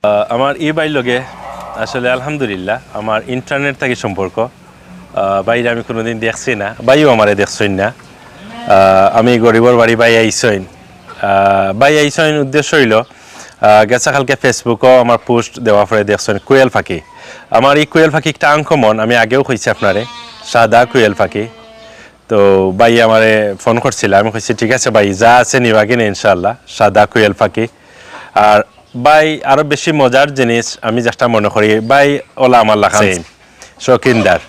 আমার এই বাইর লগে আসলে আলহামদুলিল্লাহ আমার ইন্টারনেট থেকে সম্পর্ক। বাইরে আমি কোনোদিন দেখছি না, বাইও আমারে দেখছইন না। আমি গরিবর বাড়ি বাই আইসইন উদ্দেশ্য হইল গেছা কালকে ফেসবুকও আমার পোস্ট দেওয়া পরে দেখছেন কোয়েল পাখি। আমার এই কোয়েল পাখি একটা আনকমন, আমি আগেও কইছি আপনারে, সাদা কোয়েল পাখি। তো বাই আমারে ফোন করছিল, আমি কইছি ঠিক আছে ভাই যা আছে নিবা কিনে ইনশাল্লাহ, সাদা কোয়েল পাখি। আর বাই আরো বেশি মজার জিনিস আমি যেটা মনে করি, বাই ওলা আমার লাখান শৌখিনদার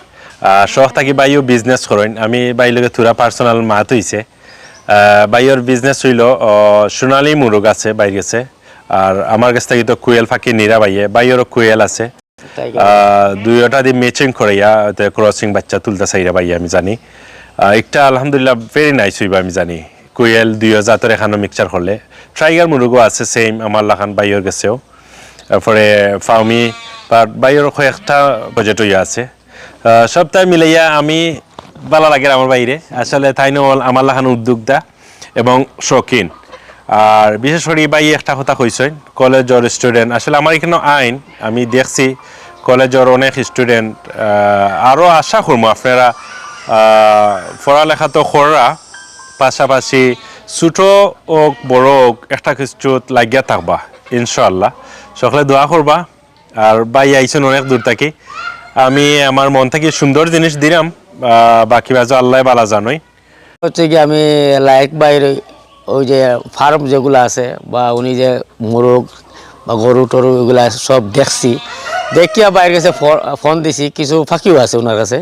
শখ থাকি বাইও বিজনেস করেন। আমি বাই লগে থুরা পার্সোনাল মাত হইছে। বাইয়ের বিজনেস হইল সোনালী মুরগ আছে বাইর গেছে, আর আমার কাছ থেকে তো কুয়েল ফাঁকি নিরা বাইয়েরও কুয়েল আছে। দুইটা দিয়ে ম্যাচিং করাইয়া ক্রসিং বাচ্চা তুলতে চাইরা বাইয়া আমি জানি। একটা আলহামদুলিল্লাহ ভেরি নাইস হইবা আমি জানি। কুয়েল 2000 এখানো মিক্সচার করলে ট্রাইগার মুরগও আছে সেম আমার লাখান বাইয়ের গেছেও। তারপরে ফাউমি বাইয়ের কয়েকটা বাজেট হইয়া আছে। সবটাই মিলাইয়া আমি ভালো লাগে আমার বাইরে। আসলে তাই নল আমার লাখান উদ্যোক্তা এবং শৌখিন। আর বিশেষ করে বাই একটা কথা কইছেন কলেজের স্টুডেন্ট, আসলে আমার এখানে আইন আমি দেখছি কলেজের অনেক স্টুডেন্ট। আরও আশা করবো আপনারা পড়ালেখা তো করা পাশাপাশি ছোটো হোক বড় হোক একটা কিছুত লাগিয়া থাকবা ইনশাল্লাহ। সকলে দোয়া করবা। আর বাই আইছেন অনেক দূর থাকি, আমি আমার মন থেকে সুন্দর জিনিস দিলাম, বাকি বাজু আল্লাহ বালা জানোই। হচ্ছে কি আমি লাইক বাইরে ওই যে ফার্ম যেগুলো আছে বা উনি যে মোরগ বা গরু টরু এগুলো সব দেখছি, দেখিয়া বাইরের কাছে ফোন দিছি। কিছু ফাঁকিও আছে ওনার কাছে,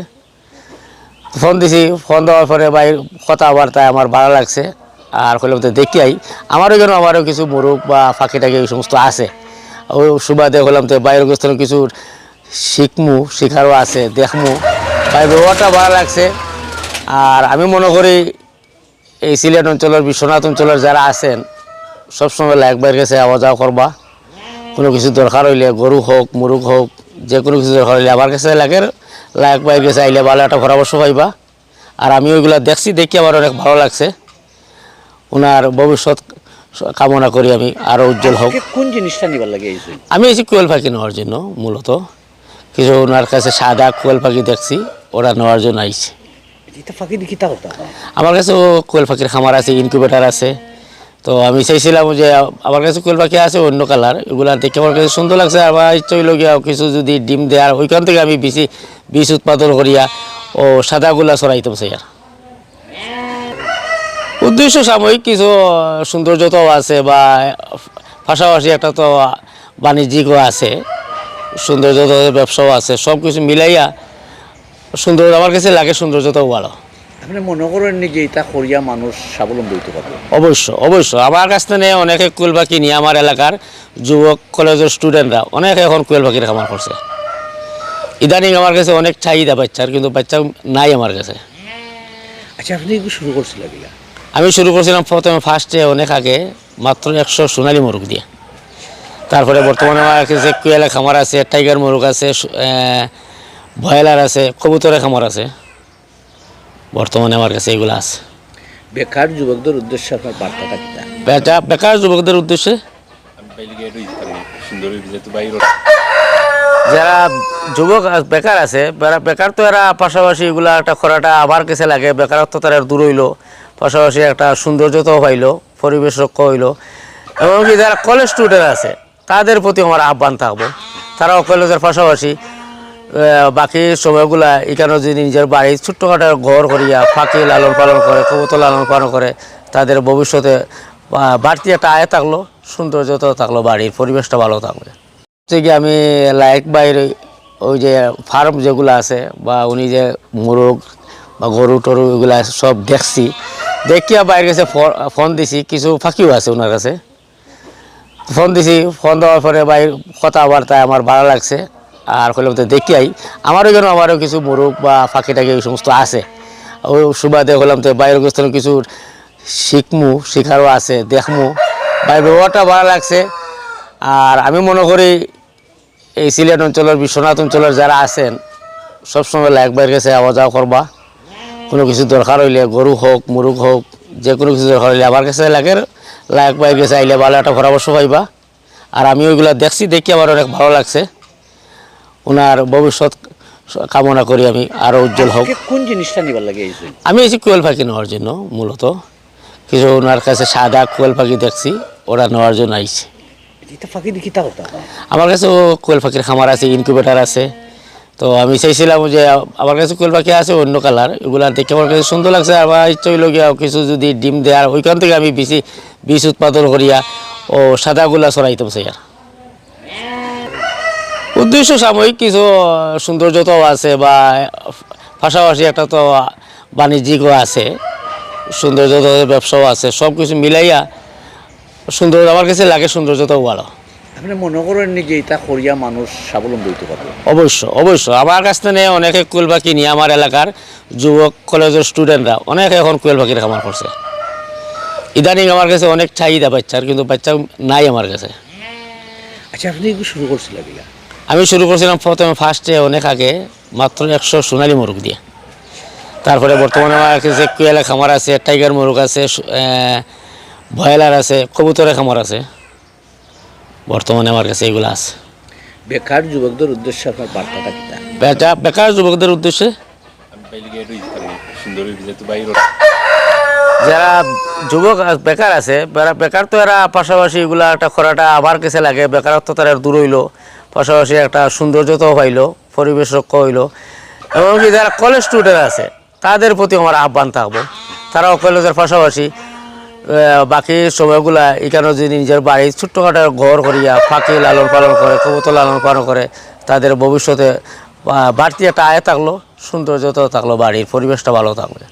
ফোন দিছি। ফোন দেওয়ার পরে বাইর কথাবার্তায় আমার ভালো লাগছে। আর হইলে দেখিয়াই আমারও যেন আমারও কিছু মোরগ বা ফাঁকি টাকি এই সমস্ত আছে। ওই সুবাদে হলাম তো বাইরের কাছ থেকে কিছু শিখারও আছে, দেখমু। ভাই ব্যবহারটা ভালো লাগছে। আর আমি মনে করি এই সিলেট অঞ্চলের বিশ্বনাথ অঞ্চলের যারা আছেন সবসময় লাইক বাইরের কাছে আওয়া যাওয়া করবা। কোনো কিছু দরকার হইলে গরু হোক মুরগ হোক যে কোনো কিছু দরকার হইলে আমার কাছে লাগে লাইক বাইরের কাছে আইলে ভালো একটা পরামর্শ পাইবা। আর আমি ওইগুলো দেখছি, দেখি আমার অনেক ভালো লাগছে। ওনার ভবিষ্যৎ কামনা করি আমি আরও উজ্জ্বল হোক। কোন জিনিসটা নিবার লাগে? আমি এসেছি কোয়েল পাখি নেওয়ার জন্য, মূলত কিছু ওনার কাছে সাদা কোয়েল পাখি দেখছি, ওরা নেওয়ার জন্য আইছি। আমার কাছে কোয়েল পাখির খামার আছে, ইনকিউবেটার আছে। তো আমি চাইছিলাম যে আমার কাছে কোয়েল পাখি আছে অন্য কালার, এগুলো দেখে আমার কাছে সুন্দর লাগছে। আমার ইচ্ছা হইল গিয়া কিছু যদি ডিম দেয় ওইখান থেকে আমি বীজ উৎপাদন করিয়া ও সাদাগুলা ছড়াইতাম চাই। আর উদ্দেশ্য সাময়িক কিছু সৌন্দর্যতাও আছে বা পাশাপাশি একটা তো বাণিজ্যিকও আছে, সৌন্দর্যতা ব্যবসাও আছে। সব কিছু মিলাইয়া সুন্দর আমার কাছে লাগে, সৌন্দর্যতাও ভালো। আপনি মনে করেন যে এটা করিয়া মানুষ স্বাবলম্বী হতে পারবে? অবশ্য আমার কাছ থেকে অনেকে কোয়েল পাখি নিয়ে আমার এলাকার যুবক কলেজের স্টুডেন্টরা অনেকে এখন কোয়েল পাখির খামার করছে। ইদানিং আমার কাছে অনেক চাহিদা বাচ্চার, কিন্তু বাচ্চা নাই আমার কাছে। আচ্ছা, আপনি শুরু করছিলেন? আমি শুরু করছিলাম প্রথমে ফার্স্টে অনেক আগে মাত্র 100 সোনালী মুরগ দিয়ে। তারপরে বর্তমানে আমার কাছে কোয়েলের খামার আছে, টাইগার মুরগ আছে, ব্রয়লার আছে, কবুতরের খামার আছে। বর্তমানে আমার কাছে এগুলো আছে। বেকার যুবকদের উদ্দেশ্যে আপনার বার্তাটা কি? বেকার যুবকদের উদ্দেশ্যে যারা যুবক বেকার আছে, বেকার তো এরা পাশাপাশি এগুলা একটা করাটা আমার কাছে লাগে। বেকারত্ব তারা দূর হইলো, পাশাপাশি একটা সৌন্দর্যতাও পাইলো, পরিবেশ রক্ষা হইলো। এমনকি যারা কলেজ স্টুডেন্ট আছে তাদের প্রতি আমার আহ্বান থাকবো, তারাও কলেজের পাশাপাশি বাকি সময়গুলা এখানে যদি নিজের বাড়ি ছোট্টখাটো ঘর করিয়া ফাঁকি লালন পালন করে, কবুতর লালন পালন করে, তাদের ভবিষ্যতে বাড়তি একটা আয় থাকলো, সৌন্দর্যতাও থাকলো, বাড়ির পরিবেশটা ভালো থাকবে। হচ্ছে কি আমি লাইক বাইরে ওই যে ফার্ম যেগুলো আছে বা উনি যে মোরগ বা গরু টরু এগুলো সব দেখছি, দেখিয়া বাইরের কাছে ফোন দিছি। কিছু ফাঁকিও আছে ওনার কাছে, ফোন দিছি। ফোন দেওয়ার পরে বাইর কথাবার্তায় আমার ভালো লাগছে। আর হইলাম তো দেখিয়াই আমারও যেন আমারও কিছু মোরগ বা ফাঁকি টাকি এই সমস্ত আছে। ওই সুবাদে হলাম তো বাইরের কাছ থেকে কিছু শিখারও আছে, দেখমু। বাইরের ব্যবহারটা ভালো লাগছে। আর আমি মনে করি এই সিলেট অঞ্চলের বিশ্বনাথ অঞ্চলের যারা আছেন সবসময় লাইক বাইরের কাছে আওয়া যাওয়া করবা। কোনো কিছু দরকার হইলে গরু হোক মুরগ হোক যে কোনো কিছু দরকার হইলে আমার কাছে লাগে লাইক বাইরের কাছে আইলে ভালো একটা পরামর্শ পাইবা। আর আমি ওইগুলা দেখছি, দেখি আমার অনেক ভালো লাগছে। ওনার ভবিষ্যৎ কামনা করি আমি আরও উজ্জ্বল হোক। আজকে কোন জিনিসটা নিবার লাগে এই জন্য? আমি এসেছি কোয়েল পাখি নেওয়ার জন্য, মূলত কিছু ওনার কাছে সাদা কোয়েল পাখি দেখছি, ওরা নেওয়ার জন্য আইছে। এটা ফাঁকি দেখি তা কথা আমার কাছেও কোয়েল পাখির খামার আছে, ইনকিউবেটার আছে। তো আমি চাইছিলাম যে আমার কাছে কোয়েল পাখি আছে অন্য কালার, এগুলা দেখে আমার কাছে সুন্দর লাগছে। আমার ইচ্ছা হইল গিয়া কিছু যদি ডিম দেওয়ার, ওইখান থেকে আমি বেশি বীজ উৎপাদন করিয়া ও সাদাগুলা ছড়াইতাম চাই। আর উদ্দেশ্য সাময়িক কিছু সৌন্দর্যতাও আছে, বা পাশাপাশি একটা তো বাণিজ্যিকও আছে, সৌন্দর্যতা ব্যবসাও আছে, সব কিছু মিলাইয়া সুন্দর আমার কাছে লাগে, সৌন্দর্যতাও ভালো। আপনি মনে করেন নি যে এটা করিয়া মানুষ স্বাবলম্বী হইতে পারবে? অবশ্য আমার কাছ থেকে অনেকে কোয়েল পাখি নিয়ে, আমার এলাকার যুবক কলেজের স্টুডেন্টরা অনেকে এখন কোয়েল পাখির খামার করছে। ইদানিং আমার কাছে অনেক চাহিদা বাচ্চার, কিন্তু বাচ্চা নাই আমার কাছে। আচ্ছা, আপনি এগুলো শুরু করছিল কিনা? আমি শুরু করছিলাম প্রথমে ফার্স্টে অনেক আগে মাত্র 100 সোনালী মোরগ দিয়ে। তারপরে বর্তমানে আমার কাছে কোয়েলের খামার আছে, টাইগার মোরগ আছে, ব্রয়লার আছে, কবুতরের খামার আছে। বর্তমানে আমার কাছে এগুলো আছে। বেকার যুবকদের উদ্দেশ্যে আপনার বার্তাটা কিনা? বেকার যুবকদের উদ্দেশ্যে যারা যুবক বেকার আছে, বেকার তো এরা পাশাপাশি এগুলা একটা করাটা আমার কাছে লাগে, বেকারত্ব তারা দূর হইলো, পাশাপাশি একটা সৌন্দর্যতাও হইলো, পরিবেশ রক্ষা হইলো। এমনকি যারা কলেজ স্টুডেন্ট আছে তাদের প্রতি আমার আহ্বান থাকবো, তারাও কলেজের পাশাপাশি বাকি সময়গুলা এখানে যদি নিজের বাড়ি ছোট্টখাটো ঘর করিয়া পাখি লালন পালন করে, কবুতর লালন পালন করে, তাদের ভবিষ্যতে বাড়তি একটা আয় থাকলো, সৌন্দর্যতাও থাকলো, বাড়ির পরিবেশটা ভালো থাকবে।